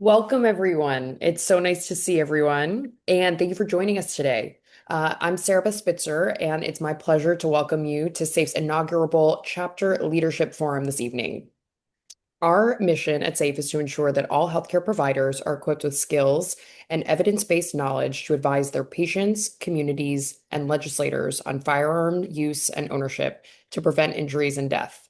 Welcome, everyone. It's so nice to see everyone, and thank you for joining us today. I'm Sarah Beth Spitzer, and it's my pleasure to welcome you to SAFE's inaugural Chapter Leadership Forum this evening. Our mission at SAFE is to ensure that all healthcare providers are equipped with skills and evidence-based knowledge to advise their patients, communities, and legislators on firearm use and ownership to prevent injuries and death.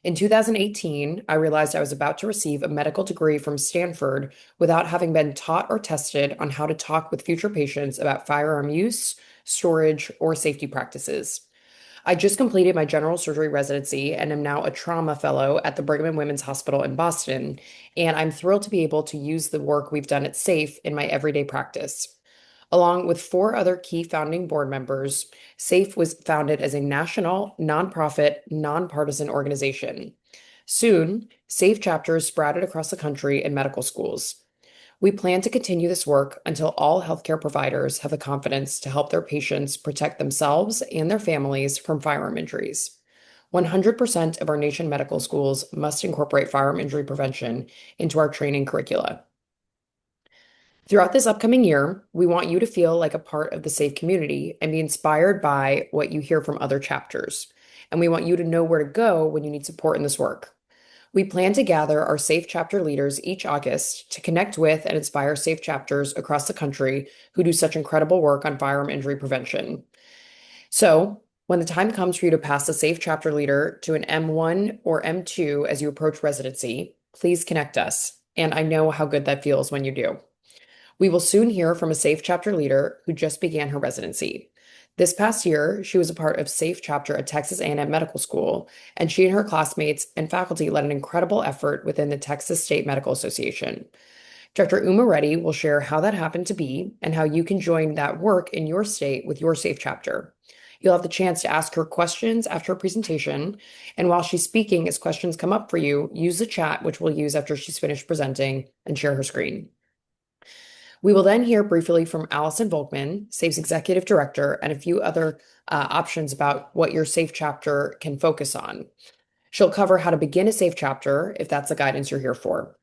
In 2018, I realized I was about to receive a medical degree from Stanford without having been taught or tested on how to talk with future patients about firearm use, storage, or safety practices. I just completed my general surgery residency and am now a trauma fellow at the Brigham and Women's Hospital in Boston, and I'm thrilled to be able to use the work we've done at SAFE in my everyday practice. Along with four other key founding board members, SAFE was founded as a national, nonprofit, nonpartisan organization. Soon, SAFE chapters sprouted across the country in medical schools. We plan to continue this work until all healthcare providers have the confidence to help their patients protect themselves and their families from firearm injuries. 100% of our nation medical schools must incorporate firearm injury prevention into our training curricula. Throughout this upcoming year, we want you to feel like a part of the SAFE community and be inspired by what you hear from other chapters. And we want you to know where to go when you need support in this work. We plan to gather our SAFE chapter leaders each August to connect with and inspire SAFE chapters across the country who do such incredible work on firearm injury prevention. So, when the time comes for you to pass a SAFE chapter leader to an M1 or M2 as you approach residency, please connect us. And I know how good that feels when you do. We will soon hear from a SAFE chapter leader who just began her residency. This past year, she was a part of SAFE chapter at Texas A&M Medical School, and she and her classmates and faculty led an incredible effort within the Texas State Medical Association. Dr. Uma Reddy will share how that happened to be and how you can join that work in your state with your SAFE chapter. You'll have the chance to ask her questions after her presentation, and while she's speaking, as questions come up for you, use the chat, which we'll use after she's finished presenting, and share her screen. We will then hear briefly from Allison Volkman, SAFE's executive director, and a few other options about what your SAFE chapter can focus on. She'll cover how to begin a SAFE chapter if that's the guidance you're here for.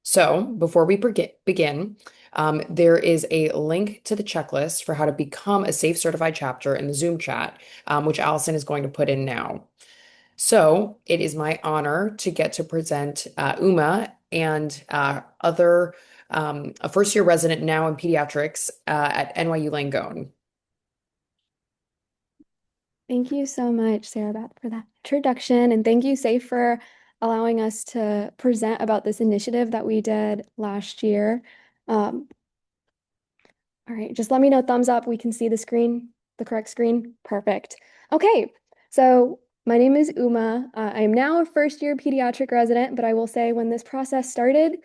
So before we begin, there is a link to the checklist for how to become a SAFE certified chapter in the Zoom chat, which Allison is going to put in now. So it is my honor to get to present Uma and a first-year resident now in pediatrics at NYU Langone. Thank you so much, Sarah Beth, for that introduction. And thank you, Safe, for allowing us to present about this initiative that we did last year. All right, just let me know thumbs up. We can see the screen, the correct screen. Perfect. Okay, so my name is Uma. I am now a first-year pediatric resident, but I will say when this process started,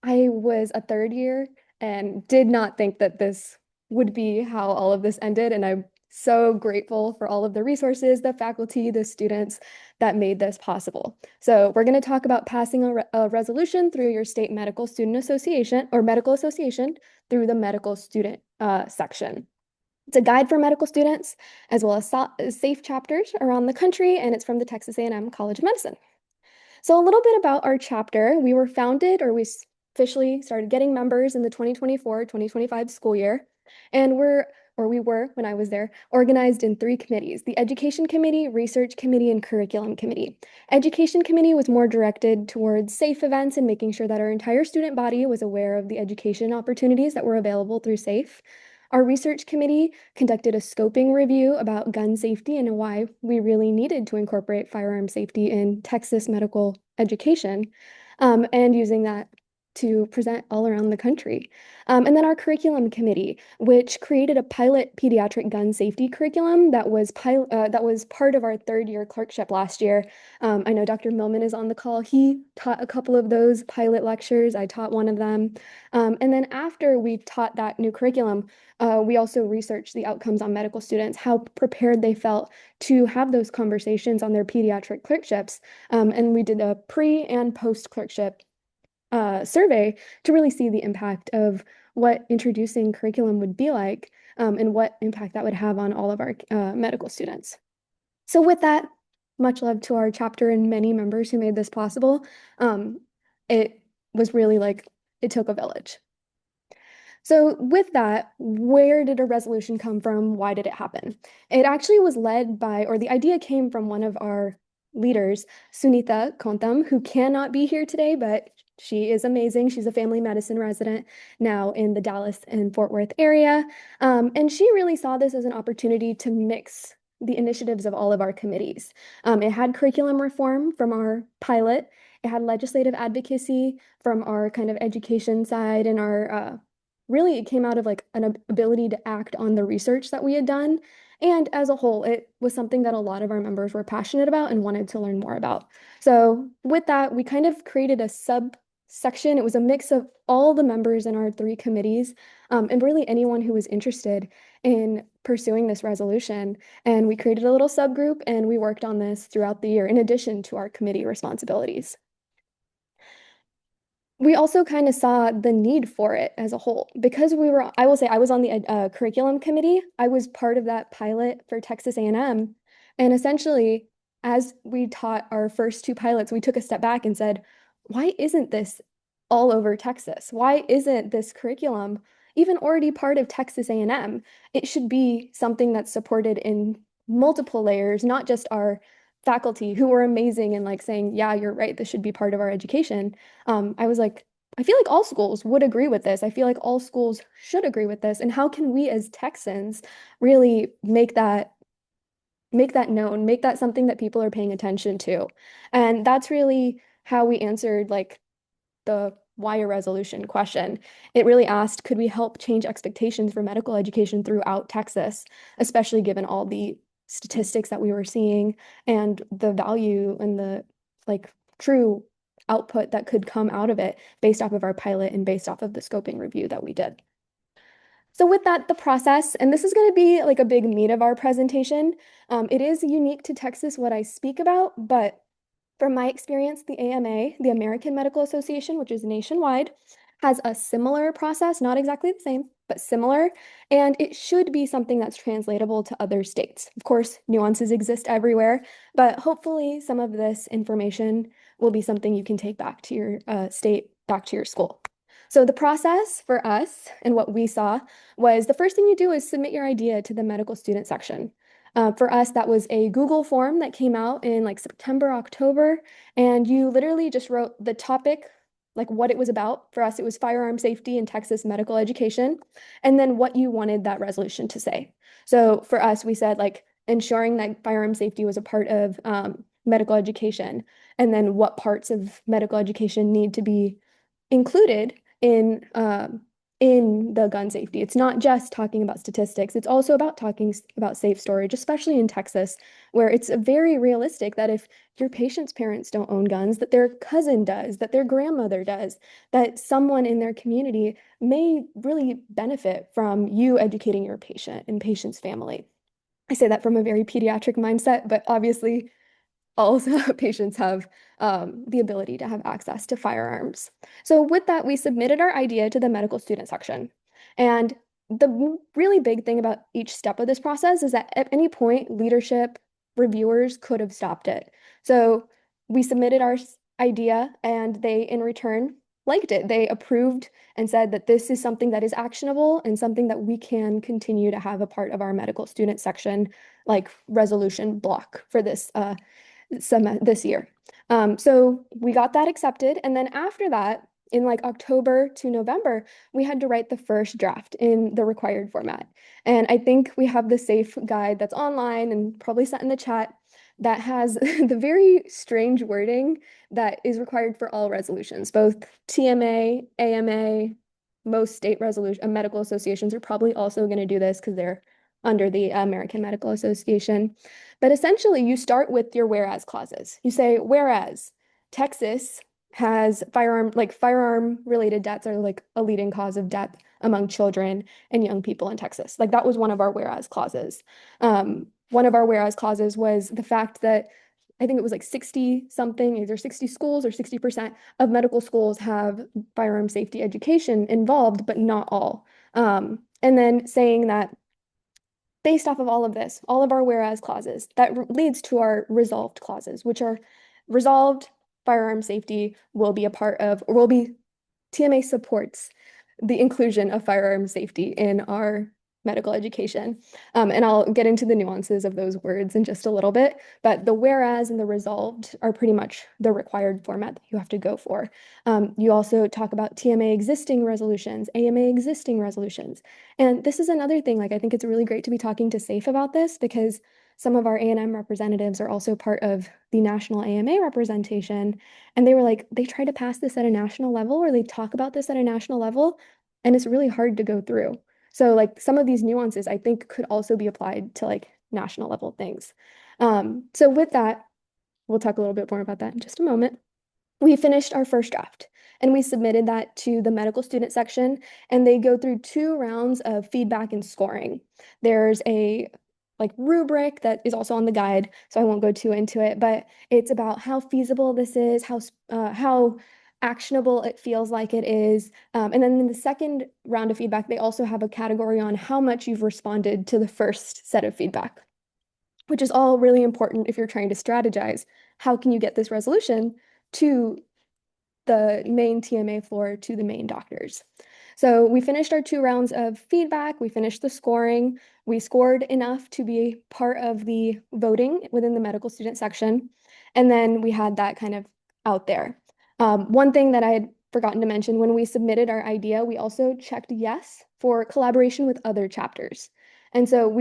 I was a third year and did not think that this would be how all of this ended. And I'm so grateful for all of the resources, the faculty, the students that made this possible. So we're going to talk about passing a resolution through your state medical student association or medical association through the medical student section. It's a guide for medical students as well as safe chapters around the country, and it's from the Texas A&M College of Medicine. So a little bit about our chapter. We were founded, or we officially started getting members in the 2024-2025 school year. And we were, when I was there, organized in three committees: the Education Committee, Research Committee, and Curriculum Committee. Education Committee was more directed towards safe events and making sure that our entire student body was aware of the education opportunities that were available through SAFE. Our research committee conducted a scoping review about gun safety and why we really needed to incorporate firearm safety in Texas medical education, and using that to present all around the country. And then our curriculum committee, which created a pilot pediatric gun safety curriculum that was part of our third year clerkship last year. I know Dr. Millman is on the call. He taught a couple of those pilot lectures. I taught one of them. And then after we taught that new curriculum, we also researched the outcomes on medical students, how prepared they felt to have those conversations on their pediatric clerkships. And we did a pre and post clerkship survey to really see the impact of what introducing curriculum would be like, and what impact that would have on all of our medical students. So with that, much love to our chapter and many members who made this possible. It was really like it took a village. So, with that, where did a resolution come from? Why did it happen? It actually was led by, or the idea came from one of our leaders, Sunita Kontam, who cannot be here today, but she is amazing. She's a family medicine resident now in the Dallas and Fort Worth area. And she really saw this as an opportunity to mix the initiatives of all of our committees. It had curriculum reform from our pilot, it had legislative advocacy from our kind of education side and our really it came out of like an ability to act on the research that we had done. And as a whole, it was something that a lot of our members were passionate about and wanted to learn more about. So with that, we kind of created a subsection. It was a mix of all the members in our three committees, and really anyone who was interested in pursuing this resolution. And we created a little subgroup and we worked on this throughout the year in addition to our committee responsibilities. We also kind of saw the need for it as a whole because we were, I will say, I was on the curriculum committee. I was part of that pilot for Texas A&M. And essentially, as we taught our first two pilots, we took a step back and said, why isn't this all over Texas? Why isn't this curriculum even already part of Texas A&M? It should be something that's supported in multiple layers, not just our faculty who were amazing and like saying, yeah, you're right, this should be part of our education. I was like, I feel like all schools would agree with this. I feel like all schools should agree with this. And how can we as Texans really make that known, make that something that people are paying attention to? And that's really how we answered like the why a resolution question. It really asked, could we help change expectations for medical education throughout Texas, especially given all the statistics that we were seeing and the value and the like true output that could come out of it based off of our pilot and based off of the scoping review that we did. So with that, the process, and this is going to be like a big meat of our presentation. It is unique to Texas what I speak about, but from my experience, the AMA, the American Medical Association, which is nationwide, has a similar process, not exactly the same, but similar, and it should be something that's translatable to other states. Of course, nuances exist everywhere, but hopefully some of this information will be something you can take back to your state, back to your school. So the process for us and what we saw was the first thing you do is submit your idea to the medical student section. For us, that was a Google form that came out in like September, October, and you literally just wrote the topic, like what it was about. For us, it was firearm safety in Texas medical education, and then what you wanted that resolution to say. So for us, we said like ensuring that firearm safety was a part of medical education, and then what parts of medical education need to be included in the gun safety. It's not just talking about statistics, it's also about talking about safe storage, especially in Texas, where it's very realistic that if your patient's parents don't own guns, that their cousin does, that their grandmother does, that someone in their community may really benefit from you educating your patient and patient's family. I say that from a very pediatric mindset, but obviously all patients have the ability to have access to firearms. So with that, we submitted our idea to the medical student section. And the really big thing about each step of this process is that at any point, leadership reviewers could have stopped it. So we submitted our idea and they, in return, liked it. They approved and said that this is something that is actionable and something that we can continue to have a part of our medical student section, like resolution block for this year. So we got that accepted. And then after that, in like October to November, we had to write the first draft in the required format. And I think we have the SAFE guide that's online and probably set in the chat that has the very strange wording that is required for all resolutions, both TMA, AMA, most state resolution medical associations are probably also going to do this because they're under the American Medical Association. But essentially, you start with your whereas clauses. You say, whereas Texas has firearm related deaths are like a leading cause of death among children and young people in Texas. Like that was one of our whereas clauses. One of our whereas clauses was the fact that I think it was like 60 something, either 60 schools or 60% of medical schools have firearm safety education involved, but not all. And then saying that based off of all of this, all of our whereas clauses, that leads to our resolved clauses, which are resolved firearm safety will be a part of, or will be TMA supports the inclusion of firearm safety in our medical education. And I'll get into the nuances of those words in just a little bit, but the whereas and the resolved are pretty much the required format that you have to go for. You also talk about TMA existing resolutions, AMA existing resolutions. And this is another thing, like I think it's really great to be talking to SAFE about this because some of our A&M representatives are also part of the national AMA representation. And they were like, they try to pass this at a national level or they talk about this at a national level, and it's really hard to go through. So like some of these nuances I think could also be applied to like national level things. So with that, we'll talk a little bit more about that in just a moment. We finished our first draft and we submitted that to the medical student section, and they go through 2 rounds of feedback and scoring. There's a like rubric that is also on the guide, so I won't go too into it, but it's about how feasible this is, how actionable it feels like it is. And then in the second round of feedback, they also have a category on how much you've responded to the first set of feedback, which is all really important if you're trying to strategize. How can you get this resolution to the main TMA floor to the main doctors? So we finished our 2 rounds of feedback. We finished the scoring. We scored enough to be part of the voting within the medical student section. And then we had that kind of out there. One thing that I had forgotten to mention, when we submitted our idea, we also checked yes for collaboration with other chapters. And so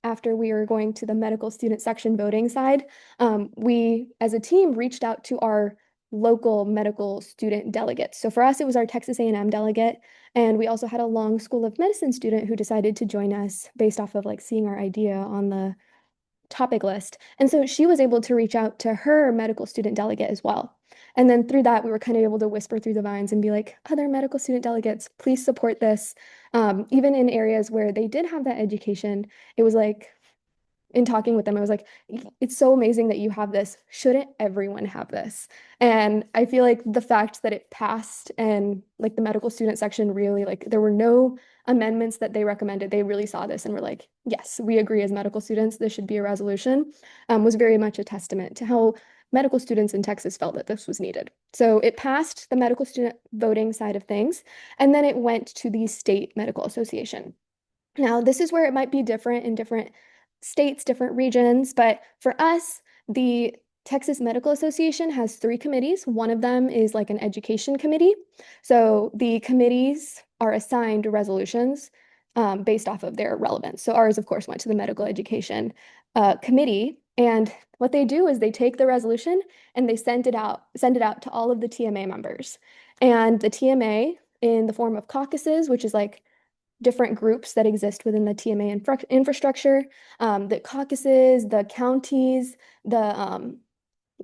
after we were going to the medical student section voting side, we as a team reached out to our local medical student delegates. So for us, it was our Texas A&M delegate, and we also had a Long School of Medicine student who decided to join us based off of like seeing our idea on the topic list. And so she was able to reach out to her medical student delegate as well. And then through that, we were kind of able to whisper through the vines and be like, other medical student delegates, please support this. Even in areas where they did have that education, it was like, in talking with them, I was like, it's so amazing that you have this. Shouldn't everyone have this? And I feel like the fact that it passed and like the medical student section really like there were no amendments that they recommended. They really saw this and were like, yes, we agree as medical students, this should be a resolution, was very much a testament to how medical students in Texas felt that this was needed. So it passed the medical student voting side of things, and then it went to the state medical association. Now, this is where it might be different in different states, different regions, but for us, the Texas Medical Association has 3 committees. One of them is like an education committee. So the committees are assigned resolutions based off of their relevance. So ours, of course, went to the medical education committee. And what they do is they take the resolution and they send it out to all of the TMA members. And the TMA, in the form of caucuses, which is like different groups that exist within the TMA infrastructure, the caucuses, the counties, the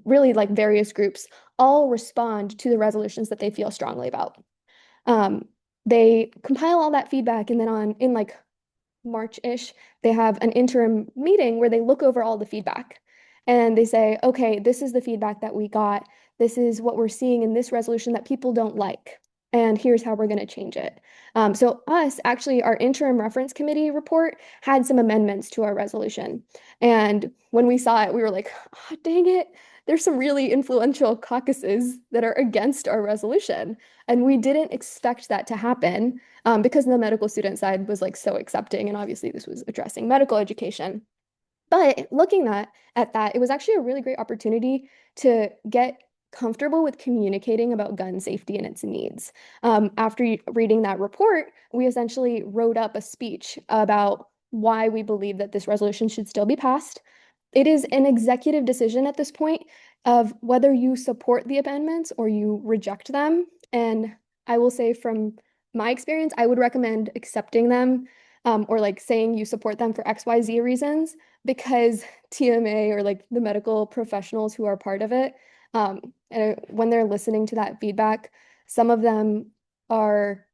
really like various groups all respond to the resolutions that they feel strongly about. Um, they compile all that feedback, and then in like March-ish, they have an interim meeting where they look over all the feedback and they say, okay, this is the feedback that we got. This is what we're seeing in this resolution that people don't like. And here's how we're going to change it. So us, actually, our interim reference committee report had some amendments to our resolution. And when we saw it, we were like, oh, dang it. There's some really influential caucuses that are against our resolution. And we didn't expect that to happen because the medical student side was like so accepting. And obviously, this was addressing medical education. But looking at that, it was actually a really great opportunity to get comfortable with communicating about gun safety and its needs. After reading that report, we essentially wrote up a speech about why we believe that this resolution should still be passed. It is an executive decision at this point of whether you support the amendments or you reject them. And I will say from my experience, I would recommend accepting them or like saying you support them for XYZ reasons because TMA or like the medical professionals who are part of it, when they're listening to that feedback, some of them are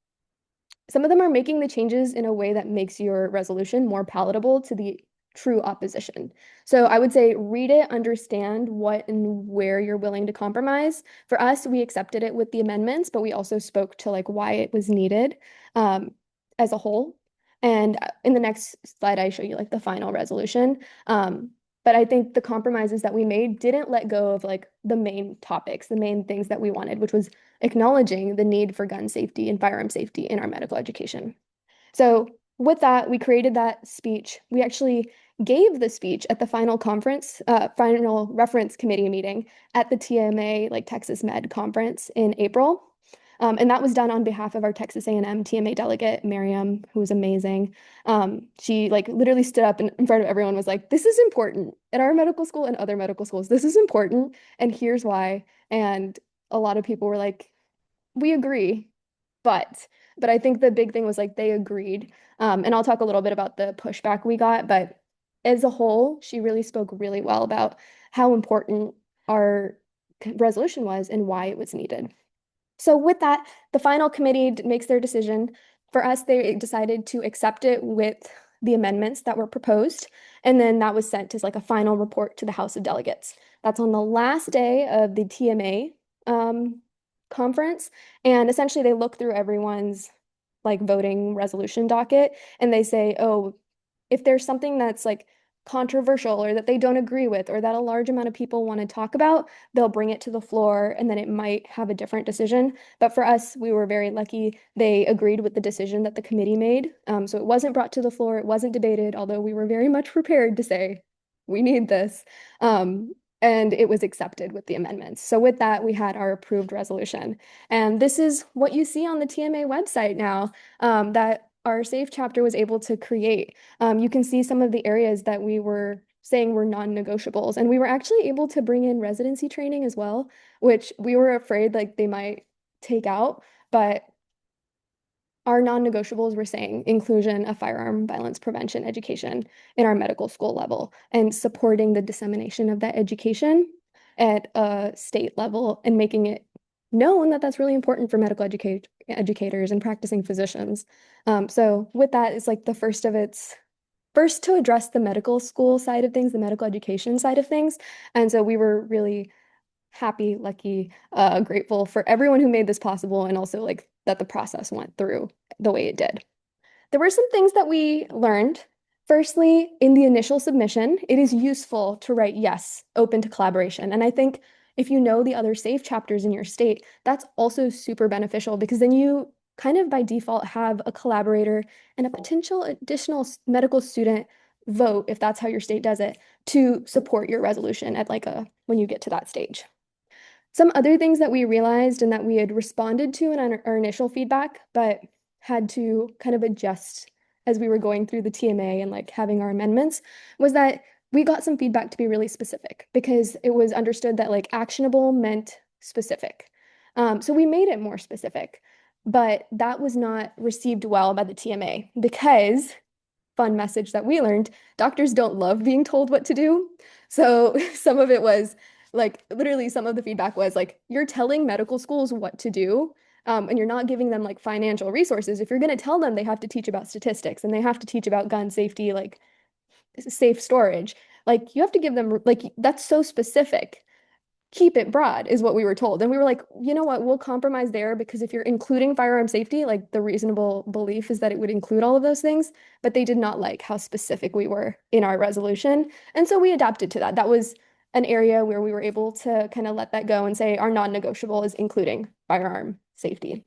making the changes in a way that makes your resolution more palatable to the true opposition. So I would say read it, understand what and where you're willing to compromise. For us, we accepted it with the amendments, but we also spoke to like why it was needed um, as a whole. And in the next slide, I show you like the final resolution. But I think the compromises that we made didn't let go of like the main topics, the main things that we wanted, which was acknowledging the need for gun safety and firearm safety in our medical education. So with that, we created that speech. We actually gave the speech at the final reference committee meeting at the TMA, like Texas Med conference in April. And that was done on behalf of our Texas A&M TMA delegate, Miriam, who was amazing. She like literally stood up in front of everyone, was like, this is important at our medical school and other medical schools. This is important, and here's why. And a lot of people were like, we agree, but but I think the big thing was like they agreed. And I'll talk a little bit about the pushback we got, but as a whole, she really spoke really well about how important our resolution was and why it was needed. So with that, the final committee makes their decision. For us, they decided to accept it with the amendments that were proposed, and then that was sent as like a final report to the House of Delegates. That's on the last day of the TMA conference, and essentially they look through everyone's like voting resolution docket and they say, oh, if there's something that's like controversial or that they don't agree with or that a large amount of people want to talk about, they'll bring it to the floor and then it might have a different decision. But for us, we were very lucky. They agreed with the decision that the committee made. So it wasn't brought to the floor, it wasn't debated, although we were very much prepared to say, we need this. And it was accepted with the amendments. So with that, we had our approved resolution. And this is what you see on the TMA website now, that our SAFE chapter was able to create. You can see some of the areas that we were saying were non-negotiables. And we were actually able to bring in residency training as well, which we were afraid like they might take out. But our non-negotiables were saying inclusion of firearm violence prevention education in our medical school level and supporting the dissemination of that education at a state level and making it known that that's really important for educators and practicing physicians. So with that, it's like the first to address the medical school side of things, the medical education side of things. And so we were really happy, lucky, grateful for everyone who made this possible and also like that the process went through the way it did. There were some things that we learned. Firstly, in the initial submission, it is useful to write yes, open to collaboration. And I think if you know the other SAFE chapters in your state, that's also super beneficial because then you kind of by default have a collaborator and a potential additional medical student vote, if that's how your state does it, to support your resolution at like a when you get to that stage. Some other things that we realized and that we had responded to in our initial feedback, but had to kind of adjust as we were going through the TMA and like having our amendments, was that we got some feedback to be really specific because it was understood that like actionable meant specific. So we made it more specific, but that was not received well by the TMA because fun message that we learned, doctors don't love being told what to do. So some of it was like literally some of the feedback was like you're telling medical schools what to do, and you're not giving them like financial resources. If you're going to tell them they have to teach about statistics and they have to teach about gun safety, like safe storage, like you have to give them like that's so specific. Keep it broad is what we were told. And we were like, you know what, we'll compromise there because if you're including firearm safety, like the reasonable belief is that it would include all of those things, but they did not like how specific we were in our resolution. And so we adapted to that. That was an area where we were able to kind of let that go and say our non-negotiable is including firearm safety.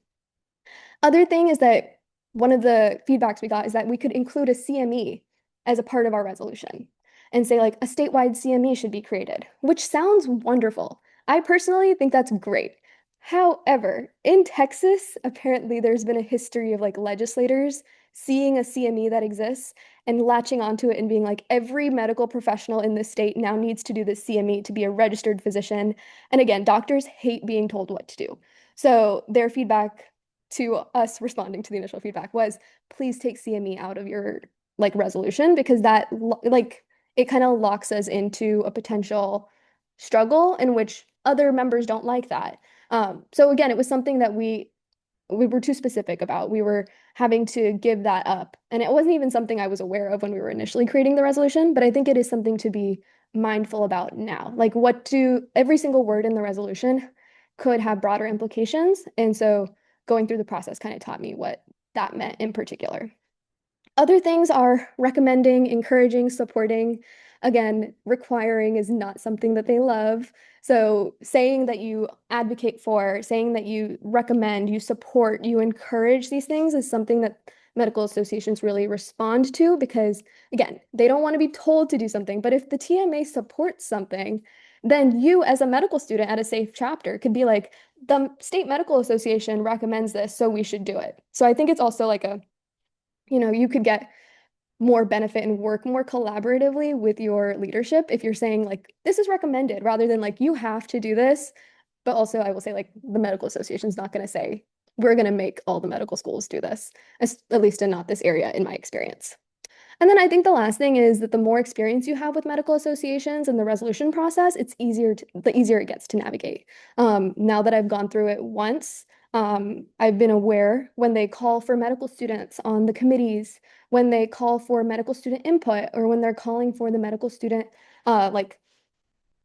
Other thing is that one of the feedbacks we got is that we could include a CME as a part of our resolution and say like a statewide CME should be created, which sounds wonderful. I personally think that's great. However, in Texas, apparently there's been a history of like legislators seeing a CME that exists and latching onto it and being like, every medical professional in this state now needs to do this CME to be a registered physician. And again, doctors hate being told what to do. So their feedback to us responding to the initial feedback was, please take CME out of your like resolution because that like it kind of locks us into a potential struggle in which other members don't like that. So again, it was something that we were too specific about. We were having to give that up. And it wasn't even something I was aware of when we were initially creating the resolution, but I think it is something to be mindful about now. Like every single word in the resolution could have broader implications. And so going through the process kind of taught me what that meant in particular. Other things are recommending, encouraging, supporting. again, requiring is not something that they love. So saying that you advocate for, saying that you recommend, you support, you encourage these things is something that medical associations really respond to because, again, they don't want to be told to do something. But if the TMA supports something, then you, as a medical student at a safe chapter, could be like, the state medical association recommends this, so we should do it. So I think it's also like you could get more benefit and work more collaboratively with your leadership if you're saying like this is recommended rather than like you have to do this. But also I will say like the medical association is not going to say we're going to make all the medical schools do this, at least in not this area in my experience. And then I think the last thing is that the more experience you have with medical associations and the resolution process, the easier it gets to navigate. Now that I've gone through it once, I've been aware when they call for medical students on the committees, when they call for medical student input, or when they're calling for the medical student like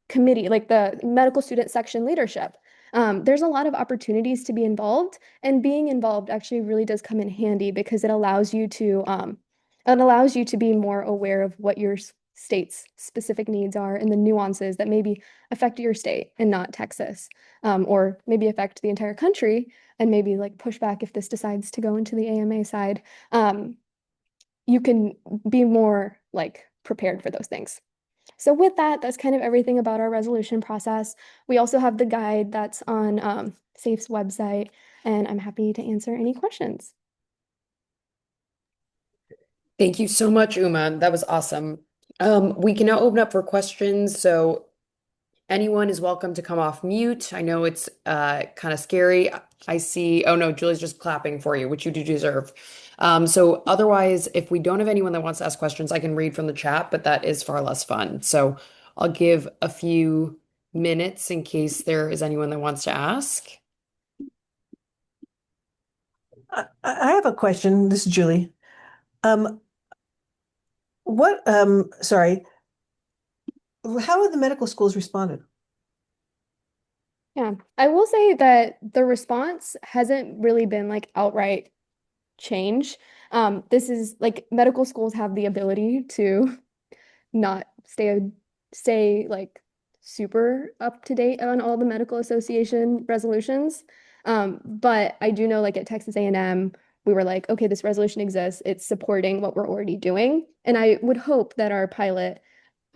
committee, like the medical student section leadership. There's a lot of opportunities to be involved, and being involved actually really does come in handy because it allows you to be more aware of what your state's specific needs are and the nuances that maybe affect your state and not Texas, or maybe affect the entire country and maybe like push back if this decides to go into the AMA side. You can be more like prepared for those things. So with that, that's kind of everything about our resolution process. We also have the guide that's on SAFE's website, and I'm happy to answer any questions. Thank you so much, Uma. That was awesome. We can now open up for questions. So anyone is welcome to come off mute. I know it's kind of scary. I see, oh no, Julie's just clapping for you, which you do deserve. So otherwise, if we don't have anyone that wants to ask questions, I can read from the chat, but that is far less fun. So I'll give a few minutes in case there is anyone that wants to ask. I have a question. This is Julie. Um, sorry, how have the medical schools responded? Yeah, I will say that the response hasn't really been like outright change. This is like medical schools have the ability to not stay like super up to date on all the medical association resolutions. But I do know like at Texas A&M, we were like, okay, this resolution exists. It's supporting what we're already doing. And I would hope that our pilot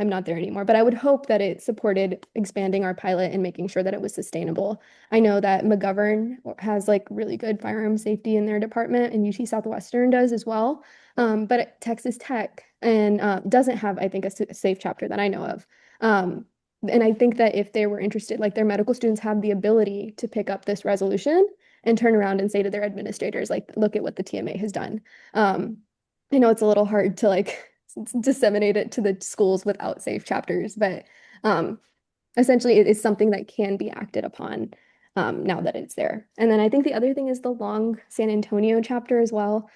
I'm not there anymore, but I would hope that it supported expanding our pilot and making sure that it was sustainable. I know that McGovern has like really good firearm safety in their department, and UT Southwestern does as well. But Texas Tech and doesn't have, I think, a safe chapter that I know of. And I think that if they were interested, like their medical students have the ability to pick up this resolution and turn around and say to their administrators, like, look at what the TMA has done. Um, I know it's a little hard to like disseminate it to the schools without safe chapters, but um, essentially it is something that can be acted upon now that it's there. And then I think the other thing is the long San Antonio chapter as well.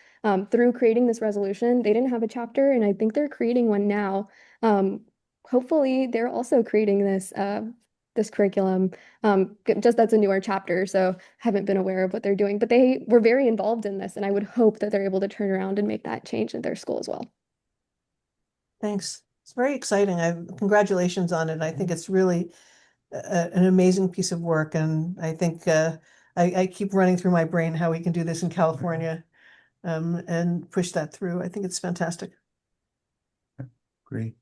Through creating this resolution, they didn't have a chapter, and I think they're creating one now. Um, Hopefully, they're also creating this curriculum. Just that's a newer chapter, so haven't been aware of what they're doing. But they were very involved in this, and I would hope that they're able to turn around and make that change in their school as well. Thanks. It's very exciting. Congratulations on it. I think it's really an amazing piece of work, and I think I keep running through my brain how we can do this in California and push that through. I think it's fantastic. Great.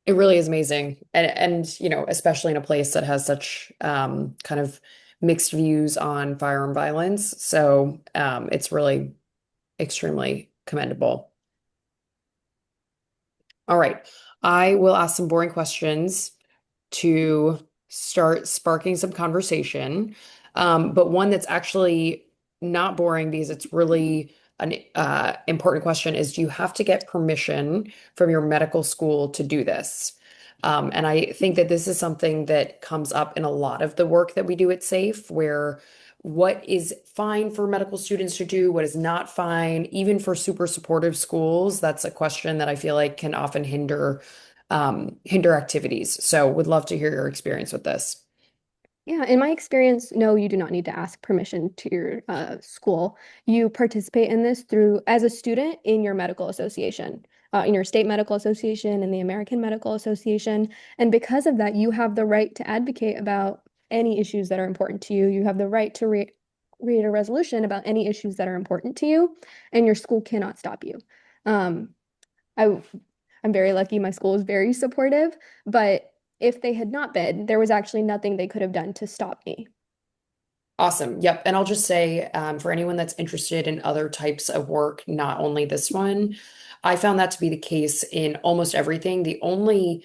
It really is amazing. And especially in a place that has such kind of mixed views on firearm violence. So it's really extremely commendable. All right. I will ask some boring questions to start sparking some conversation, but one that's actually not boring because it's really an important question is, do you have to get permission from your medical school to do this? And I think that this is something that comes up in a lot of the work that we do at SAFE, where what is fine for medical students to do, what is not fine, even for super supportive schools, that's a question that I feel like can often hinder activities. So would love to hear your experience with this. Yeah, in my experience, no, you do not need to ask permission to your school. You participate in this through, as a student, in your medical association, in your state medical association and the American Medical Association. And because of that, you have the right to advocate about any issues that are important to you. You have the right to read a resolution about any issues that are important to you, and your school cannot stop you. Um, I, I'm very lucky. My school is very supportive, but if they had not been, there was actually nothing they could have done to stop me. Awesome. Yep. And I'll just say, for anyone that's interested in other types of work, not only this one, I found that to be the case in almost everything. The only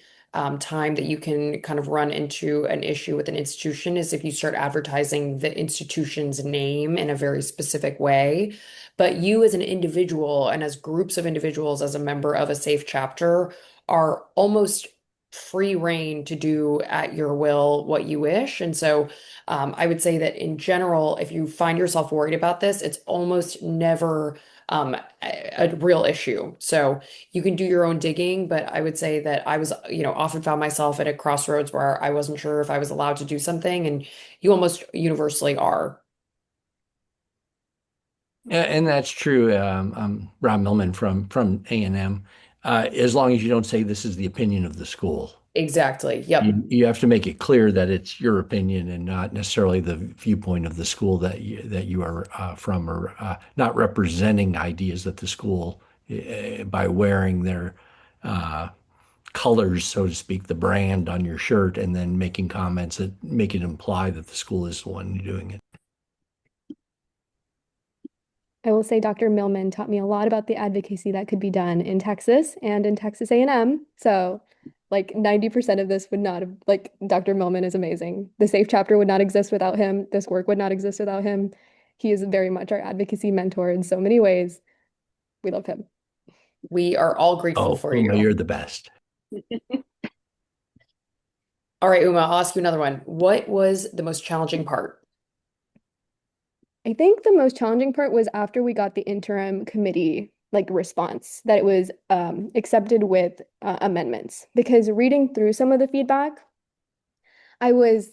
time that you can kind of run into an issue with an institution is if you start advertising the institution's name in a very specific way. But you, as an individual and as groups of individuals, as a member of a safe chapter, are almost free reign to do at your will what you wish. And so, I would say that in general, if you find yourself worried about this, it's almost never a real issue. So you can do your own digging, but I would say that I was, often found myself at a crossroads where I wasn't sure if I was allowed to do something, and you almost universally are. And that's true. I'm Rob Millman from A&M. As long as you don't say this is the opinion of the school, Exactly. Yep. you have to make it clear that it's your opinion and not necessarily the viewpoint of the school that you are from, or not representing ideas that the school, by wearing their uh, colors, so to speak, the brand on your shirt, and then making comments that make it imply that the school is the one doing it. I will say Dr. Millman taught me a lot about the advocacy that could be done in Texas and in Texas A&M. So, like 90% of this would not have, like, Dr. Millman is amazing. The SAFE chapter would not exist without him. This work would not exist without him. He is very much our advocacy mentor in so many ways. We love him. We are all grateful Oh, for Uma, you. you're the best. All right, Uma, I'll ask you another one. What was the most challenging part? I think the most challenging part was after we got the interim committee like response that it was accepted with amendments, because reading through some of the feedback, I was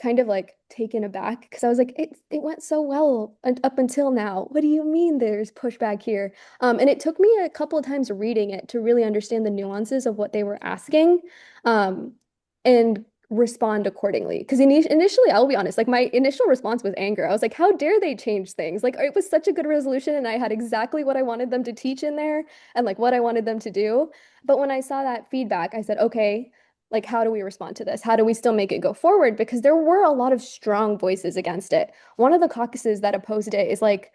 kind of like taken aback because I was like, it went so well up until now. What do you mean there's pushback here? And it took me a couple of times reading it to really understand the nuances of what they were asking, and respond accordingly. Because initially, I'll be honest, like my initial response was anger. I was like, how dare they change things? Like it was such a good resolution, and I had exactly what I wanted them to teach in there and like what I wanted them to do. But when I saw that feedback, I said, okay, like how do we respond to this? How do we still make it go forward? Because there were a lot of strong voices against it. One of the caucuses that opposed it is like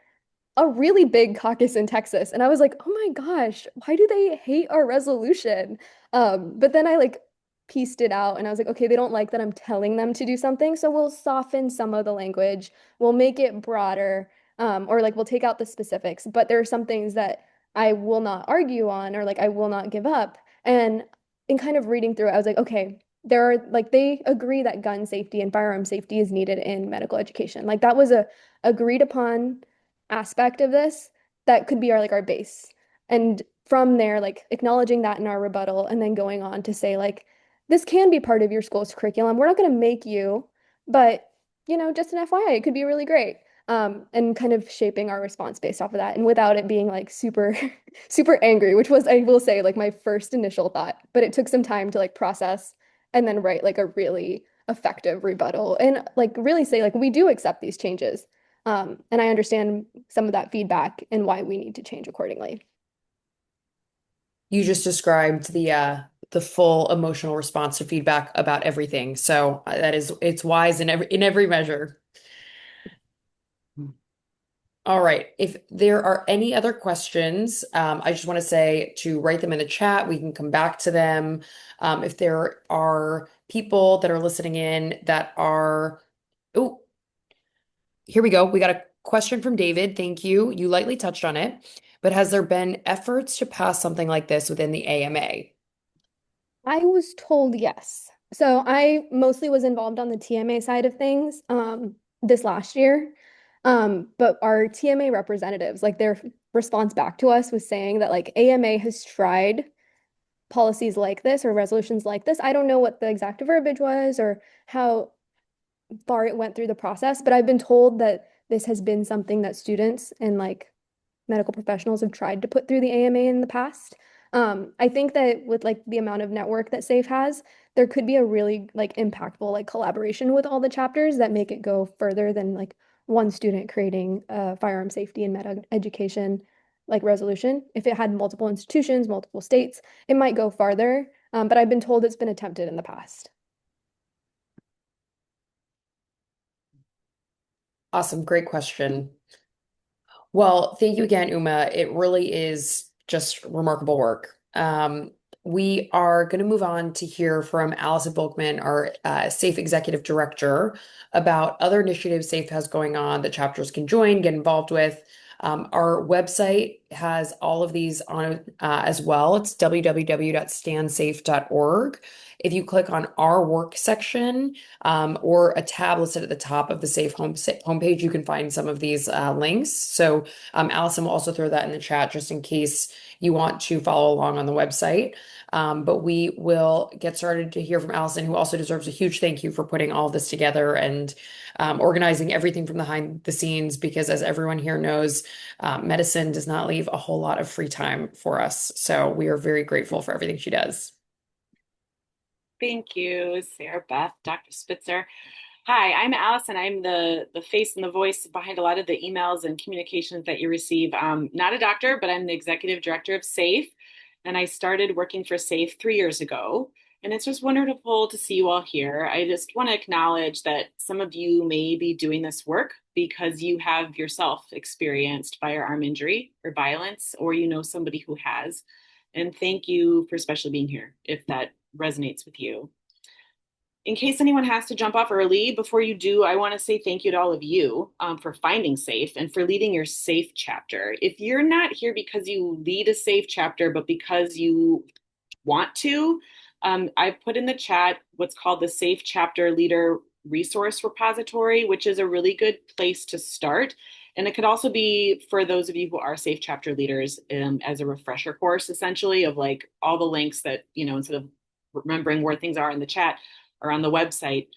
a really big caucus in Texas. And I was like, oh my gosh, why do they hate our resolution? But then I like pieced it out and I was like, okay, they don't like that I'm telling them to do something. So we'll soften some of the language, we'll make it broader, or like we'll take out the specifics. But there are some things that I will not argue on or like I will not give up. And in kind of reading through it, I was like, okay, there are like they agree that gun safety and firearm safety is needed in medical education. Like that was a agreed upon aspect of this that could be our like our base. And from there, like acknowledging that in our rebuttal and then going on to say like this can be part of your school's curriculum. We're not going to make you, but just an FYI, it could be really great. And kind of shaping our response based off of that and without it being like super super angry, which was I will say like my first initial thought, but it took some time to like process and then write like a really effective rebuttal and like really say like we do accept these changes. And I understand some of that feedback and why we need to change accordingly. You just described the full emotional response to feedback about everything. So that is it's wise in every measure. All right. If there are any other questions, I just want to say to write them in the chat. We can come back to them. If there are people that are listening in that are, oh, here we go. We got a question from David. Thank you. You lightly touched on it, but has there been efforts to pass something like this within the AMA? I was told yes. So I mostly was involved on the TMA side of things this last year. But our TMA representatives, like their response back to us was saying that like AMA has tried policies like this or resolutions like this. I don't know what the exact verbiage was or how far it went through the process, but I've been told that this has been something that students and like medical professionals have tried to put through the AMA in the past. I think that with like the amount of network that SAFE has, there could be a really like impactful like collaboration with all the chapters that make it go further than like one student creating a firearm safety and med education like resolution. If it had multiple institutions, multiple states, it might go farther. But I've been told it's been attempted in the past. Awesome. Great question. Well, thank you again, Uma. It really is just remarkable work. We are going to move on to hear from Allison Volkman, our SAFE Executive Director, about other initiatives SAFE has going on that chapters can join, get involved with. Our website has all of these on as well. It's www.standsafe.org. If you click on our work section or a tab listed at the top of the SAFE homepage, you can find some of these links. So Allison will also throw that in the chat just in case you want to follow along on the website. But we will get started to hear from Allison, who also deserves a huge thank you for putting all of this together and organizing everything from behind the scenes, because as everyone here knows, medicine does not leave a whole lot of free time for us. So we are very grateful for everything she does. Thank you, Sarah Beth, Dr. Spitzer. Hi, I'm Allison. I'm the face and the voice behind a lot of the emails and communications that you receive. I'm not a doctor, but I'm the executive director of SAFE, and I started working for SAFE 3 years ago. And it's just wonderful to see you all here. I just want to acknowledge that some of you may be doing this work because you have yourself experienced firearm injury or violence, or you know somebody who has. And thank you for especially being here if that resonates with you. In case anyone has to jump off early, before you do, I want to say thank you to all of you for finding SAFE and for leading your SAFE chapter. If you're not here because you lead a SAFE chapter, but because you want to, I put in the chat what's called the SAFE Chapter Leader Resource Repository, which is a really good place to start. And it could also be for those of you who are SAFE chapter leaders as a refresher course, essentially, of like all the links that, instead of remembering where things are in the chat or on the website.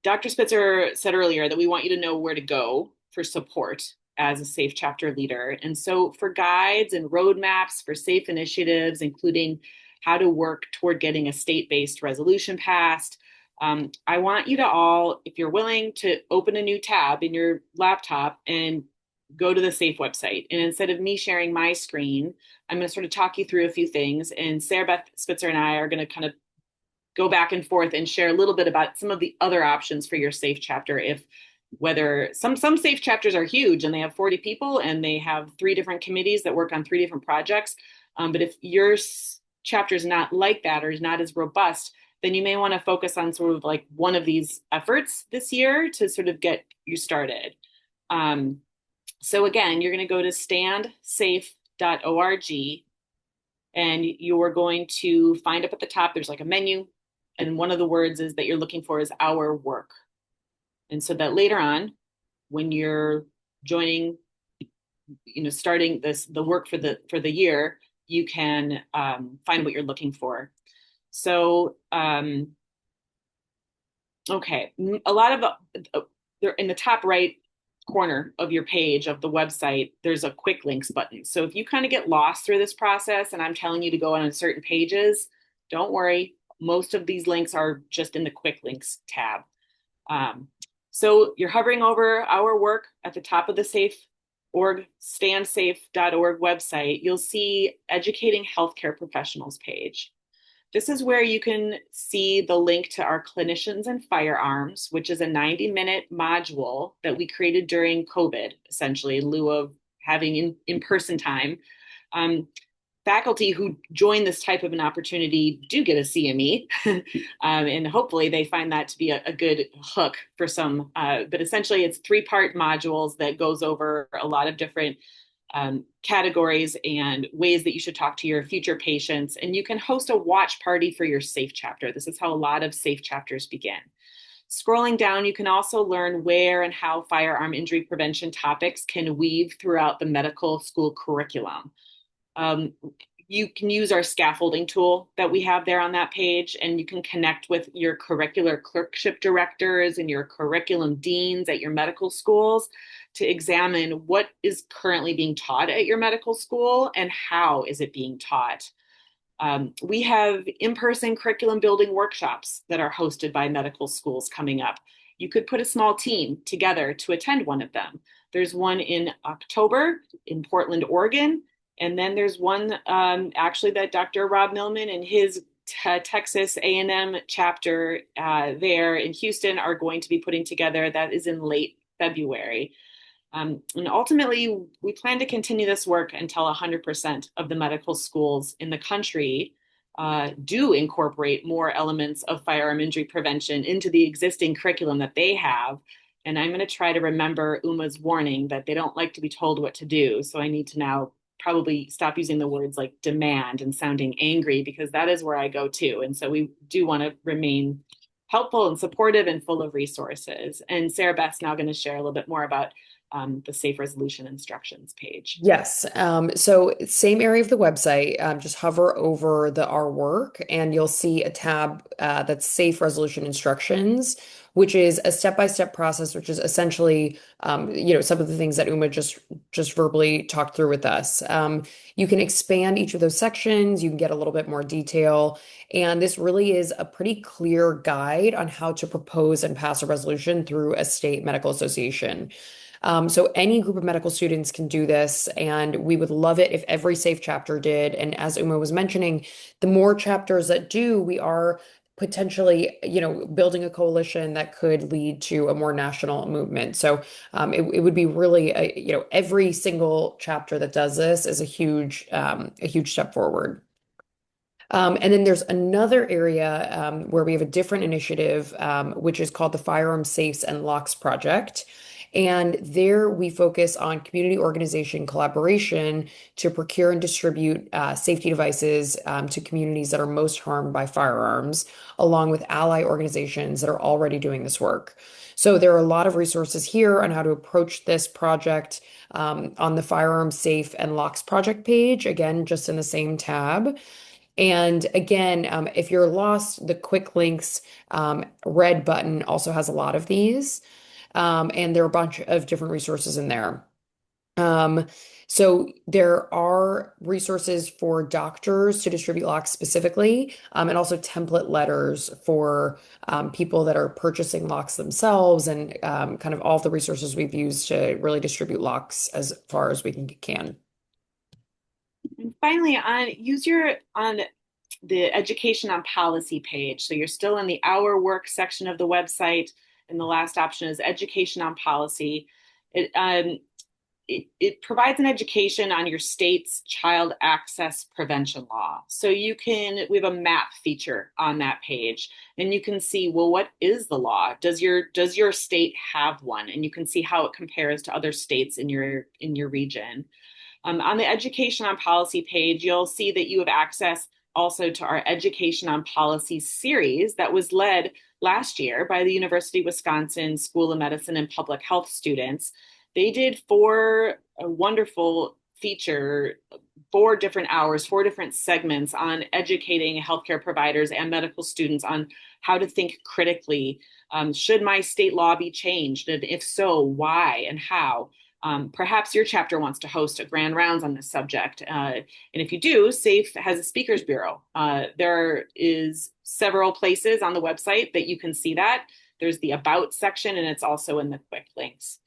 Dr. Spitzer said earlier that we want you to know where to go for support as a SAFE chapter leader. And so for guides and roadmaps for SAFE initiatives, including how to work toward getting a state-based resolution passed, I want you to all, if you're willing, to open a new tab in your laptop and go to the SAFE website. And instead of me sharing my screen, I'm going to sort of talk you through a few things. And Sarah Beth Spitzer and I are going to kind of go back and forth and share a little bit about some of the other options for your SAFE chapter. If whether some SAFE chapters are huge and they have 40 people and they have 3 different committees that work on 3 different projects. But if your chapter is not like that or is not as robust, then you may want to focus on sort of like one of these efforts this year to sort of get you started. So again, you're going to go to standsafe.org and you're going to find up at the top, there's like a menu. And one of the words is that you're looking for is our work. And so that later on, when you're joining, starting the work for the year, you can find what you're looking for. So, okay, a lot of they're in the top right corner of your page of the website, there's a quick links button. So if you kind of get lost through this process and I'm telling you to go on certain pages, don't worry. Most of these links are just in the quick links tab. So you're hovering over our work at the top of the standsafe.org website. You'll see Educating Healthcare Professionals page. This is where you can see the link to our Clinicians and Firearms, which is a 90-minute module that we created during COVID, essentially, in lieu of having in-person time. Faculty who join this type of an opportunity do get a CME, and hopefully they find that to be a good hook for some. But essentially, it's 3-part modules that goes over a lot of different categories and ways that you should talk to your future patients. And you can host a watch party for your SAFE chapter. This is how a lot of SAFE chapters begin. Scrolling down, you can also learn where and how firearm injury prevention topics can weave throughout the medical school curriculum. you can use our scaffolding tool that we have there on that page, and you can connect with your curricular clerkship directors and your curriculum deans at your medical schools to examine what is currently being taught at your medical school and how is it being taught. We have in-person curriculum building workshops that are hosted by medical schools coming up. You could put a small team together to attend one of them. There's one in October in Portland, Oregon. And then there's one actually that Dr. Rob Millman and his Texas A&M chapter there in Houston are going to be putting together. That is in late February. And ultimately, we plan to continue this work until 100% of the medical schools in the country do incorporate more elements of firearm injury prevention into the existing curriculum that they have. And I'm going to try to remember Uma's warning that they don't like to be told what to do. So I need to now probably stop using the words like demand and sounding angry, because that is where I go to. And so we do want to remain helpful and supportive and full of resources. And Sarah Beth's now going to share a little bit more about the safe resolution instructions page. Yes. So same area of the website, just hover over the our work and you'll see a tab that's safe resolution instructions, which is a step-by-step process, which is essentially, some of the things that Uma just verbally talked through with us. You can expand each of those sections, you can get a little bit more detail, and this really is a pretty clear guide on how to propose and pass a resolution through a state medical association. So any group of medical students can do this, and we would love it if every SAFE chapter did. And as Uma was mentioning, the more chapters that do, we are potentially, building a coalition that could lead to a more national movement. So it would be really, every single chapter that does this is a huge step forward. And then there's another area where we have a different initiative, which is called the Firearm Safes and Locks Project. And there we focus on community organization collaboration to procure and distribute safety devices to communities that are most harmed by firearms, along with ally organizations that are already doing this work. So there are a lot of resources here on how to approach this project on the Firearm Safe and Locks Project page, again, just in the same tab. And again, if you're lost, the quick links red button also has a lot of these. And there are a bunch of different resources in there. So there are resources for doctors to distribute locks specifically, and also template letters for people that are purchasing locks themselves, and kind of all of the resources we've used to really distribute locks as far as we can. And finally, on the education on policy page. So you're still in the Our Work section of the website, and the last option is education on policy. It provides an education on your state's child access prevention law. So we have a map feature on that page, and you can see, well, what is the law? Does your state have one? And you can see how it compares to other states in your region. On the education on policy page, you'll see that you have access also to our education on policy series that was led last year by the University of Wisconsin School of Medicine and Public Health students. They did a wonderful feature, 4 different hours, 4 different segments on educating healthcare providers and medical students on how to think critically. Should my state law be changed? And if so, why and how? Perhaps your chapter wants to host a grand rounds on this subject. And if you do, SAFE has a speakers bureau. There is several places on the website that you can see that. There's the About section, and it's also in the quick links.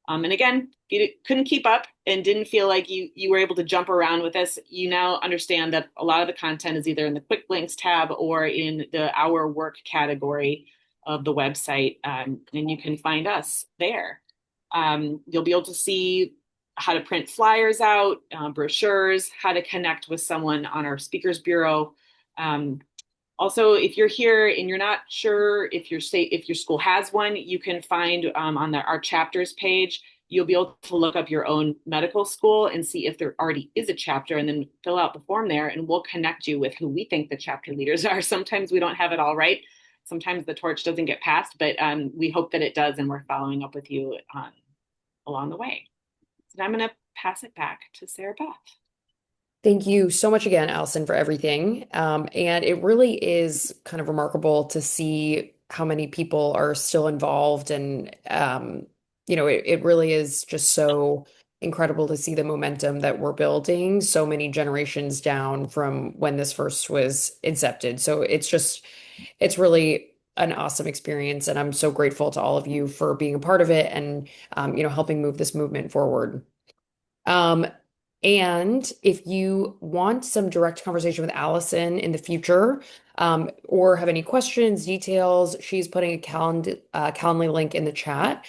And again, if you couldn't keep up and didn't feel like you were able to jump around with this, you now understand that a lot of the content is either in the quick links tab or in the Our Work category of the website, and you can find us there. You'll be able to see how to print flyers out, brochures, how to connect with someone on our speakers bureau. Also, if you're here and you're not sure if your school has one, you can find on our chapters page, you'll be able to look up your own medical school and see if there already is a chapter, and then fill out the form there, and we'll connect you with who we think the chapter leaders are. Sometimes we don't have it all right. Sometimes the torch doesn't get passed, but we hope that it does, and we're following up with you along the way. So I'm going to pass it back to Sarah Beth. Thank you so much again, Allison, for everything. And it really is kind of remarkable to see how many people are still involved. And, it really is just so incredible to see the momentum that we're building so many generations down from when this first was incepted. So it's really an awesome experience. And I'm so grateful to all of you for being a part of it and, helping move this movement forward. Um, and if you want some direct conversation with Allison in the future, or have any questions, details, she's putting a Calendly link in the chat.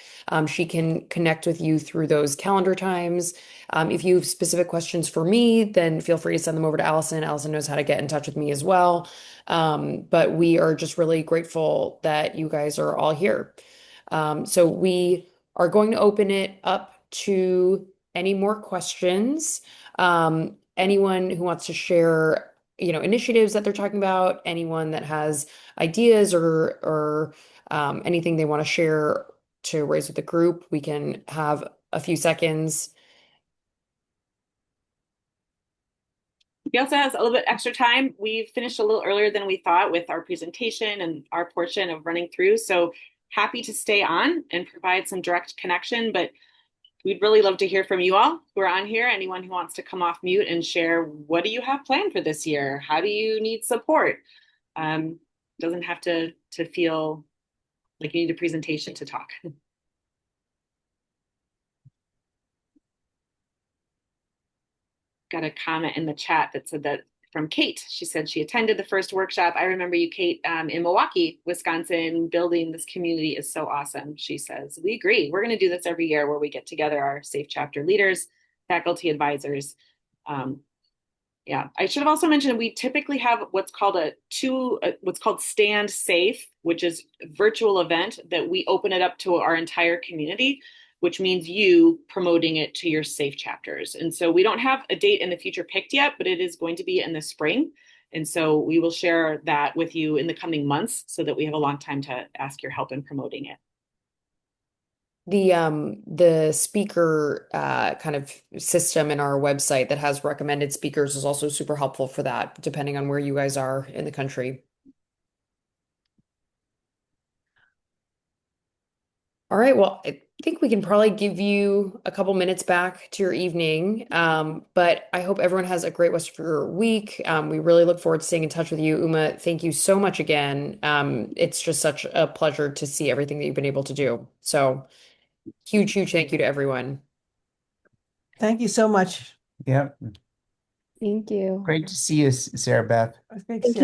She can connect with you through those calendar times. If you have specific questions for me, then feel free to send them over to Allison. Allison knows how to get in touch with me as well. But we are just really grateful that you guys are all here. So we are going to open it up to any more questions? Anyone who wants to share, initiatives that they're talking about, anyone that has ideas or anything they want to share to raise with the group, we can have a few seconds. We also has a little bit extra time. We finished a little earlier than we thought with our presentation and our portion of running through. So happy to stay on and provide some direct connection, but we'd really love to hear from you all who are on here. Anyone who wants to come off mute and share, what do you have planned for this year? How do you need support? Um, doesn't have to feel like you need a presentation to talk. Got a comment in the chat that said that from Kate. She said she attended the first workshop. I remember you, Kate, in Milwaukee, Wisconsin. Building this community is so awesome. She says, we agree. We're going to do this every year where we get together our Safe Chapter leaders, faculty advisors. Yeah, I should have also mentioned we typically have what's called what's called Stand Safe, which is a virtual event that we open it up to our entire community, which means you promoting it to your safe chapters. And so we don't have a date in the future picked yet, but it is going to be in the spring. And so we will share that with you in the coming months so that we have a long time to ask your help in promoting it. The speaker kind of system in our website that has recommended speakers is also super helpful for that, depending on where you guys are in the country. All right, well, I think we can probably give you a couple minutes back to your evening. But I hope everyone has a great rest of your week. We really look forward to staying in touch with you. Uma, thank you so much again. It's just such a pleasure to see everything that you've been able to do. So huge, huge thank you to everyone. Thank you so much. Yep. Thank you. Great to see you, Sarah Beth. It was great to Thank see you